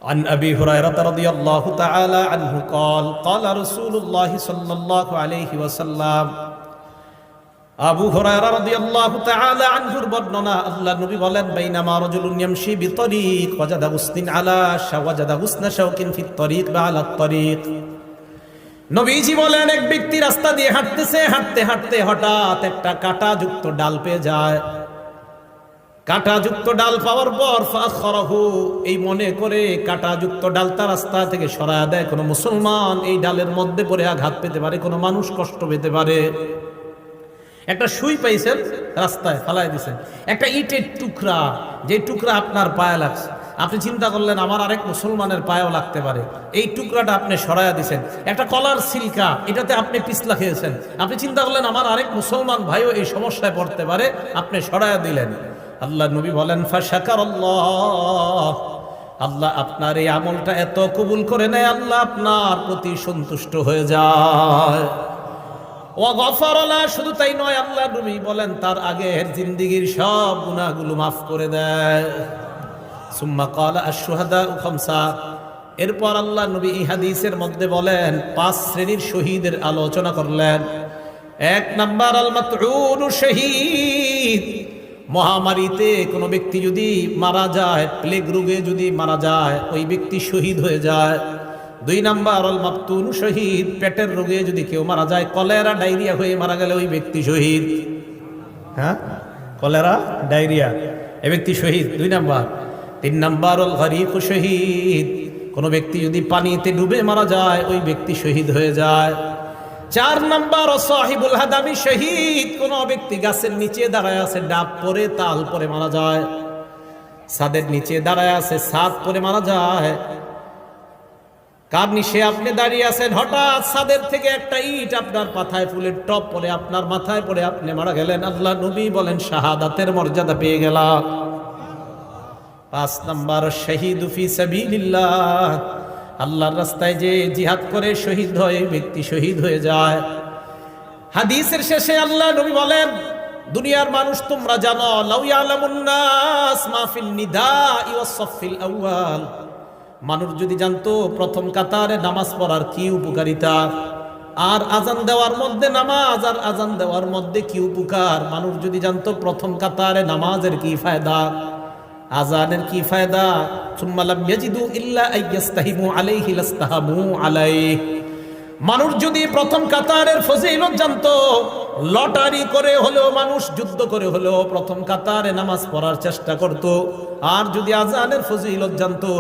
عن أبي هريرة رضي الله تعالى عنه قال قال رسول الله صلى الله عليه وسلم আবু হুরায়রা রাদিয়াল্লাহু তাআলা আনহুর বর্ণনা, আল্লাহর নবী বলেন, বাইনামা রাজুলুন ইয়ামশি বিতরিক ওয়াজাদা হুসনিন আলা শাওয়াজাদা হুসনা শাওকিন ফিত তরিক বা আলা তরিক। নবীজি বলেন, এক ব্যক্তি রাস্তা দিয়ে হাঁটতেছে, হাঁটতে হাঁটতে হঠাৎ একটা কাঁটাযুক্ত ডাল পেয়ে যায়। কাঁটাযুক্ত ডাল পাওয়ার পর ফাখরাহু, এই মনে করে কাঁটাযুক্ত ডালটা রাস্তা থেকে সরায় দেয়। কোনো মুসলমান এই ডালের মধ্যে পড়ে আঘাত পেতে পারে, কোনো মানুষ কষ্ট পেতে পারে। একটা সুই পাইছেন, রাস্তায় ফালাই দিছেন, একটা ইটের টুকরা, যে টুকরা আপনার পায়ে লাগছে, আপনি চিন্তা করলেন আমার আরেক মুসলমানের পায়েও লাগতে পারে, এই টুকরাটা আপনি সরাইয়া দিছেন। একটা কলার সিলকা, এটাতে আপনি পিছলা খেয়েছেন, আপনি চিন্তা করলেন আমার আরেক মুসলমান ভাইও এই সমস্যায় পড়তে পারে, আপনি সরাইয়া দিলেন। আল্লাহ নবী বলেন, ফাশাকারাল্লাহ, আল্লাহ আপনার এই আমলটা এত কবুল করে নেয়, আল্লাহ আপনার প্রতি সন্তুষ্ট হয়ে যায়। ওয়াগফারালা, শুধু তাই নয়, আল্লাহ নবী বলেন তার আগের জিন্দেগীর সব গুনাহগুলো মাফ করে দেয়। সুম্মা ক্বালা আশ-শুহাদাউ খামসা, এরপর আল্লাহ নবী এই হাদিসের মধ্যে বলেন 5 শ্রেণীর শহীদের আলোচনা করলেন। 1 নাম্বার আল মাতউনু শহীদ, মহামারীতে কোনো ব্যক্তি যদি মারা যায়, প্লেগ রোগে যদি মারা যায়, ওই ব্যক্তি শহীদ হয়ে যায়। 2 নাম্বার আল মাবতুন শহীদ, পেটের রোগে যদি কেউ মারা যায়, কলেরা ডায়রিয়া হয়ে মারা গেলে ওই ব্যক্তি শহীদ। হ্যাঁ, কলেরা ডায়রিয়া, এই ব্যক্তি শহীদ 2 নাম্বার। 3 নাম্বার আল গরিক শহীদ, কোনো ব্যক্তি যদি পানিতে ডুবে মারা যায়, ওই ব্যক্তি শহীদ হয়ে যায়। 4 নাম্বার সাহিবুল হাদামি শহীদ, কোনো ব্যক্তি গাছের নিচে দাঁড়ায় আছে, ডাব পরে তাল পরে মারা যায়, ছাদের নিচে দাঁড়ায় আছে, ছাদ পরে মারা যায়। কার নিচে আপনি দাঁড়িয়ে আছেন, হঠাৎ ছাদের থেকে একটা ইট আপনার মাথায়, ফুলের টপ পরে আপনার মাথায় পড়ে আপনি মারা গেলেন, আল্লাহ নবী বলেন শাহাদাতের মর্যাদা পেয়ে গেলাম। 5 নাম্বার শহীদু ফি সাবিলিল্লাহ, আল্লাহর রাস্তায় যে জিহাদ করে শহীদ হয়, ব্যক্তি শহীদ হয়ে যায়। হাদিসের শেষে আল্লাহ নবী বলেন, দুনিয়ার মানুষ তোমরা জানো, লাউ ইয়ালামুন নাস মা ফিন নিদাই ওয়াস সাফিল আউয়াল, মানুষ যদি জানতো প্রথম কাতারে নামাজ পড়ার কি উপকারিতা, আর আজান দেওয়ার মধ্যে নামাজ আর আজান দেওয়ার মধ্যে কি উপকার, মানুষ যদি জানতো প্রথম কাতারে নামাজের কি ফায়দা, আজানের কি ফায়দা, সুম্মা লাম ইয়াজিদু ইল্লা আইয়াস্তাহিমু আলাইহি লাস্তাহামু আলাইহি, মানুষ যদি প্রথম কাতারের ফজিলত জানতো, লটারি করে হলেও মানুষ যুদ্ধ করে হলেও প্রথম কাতারে নামাজ পড়ার চেষ্টা করত। আর যদি আজানের ফজিলত জানতো,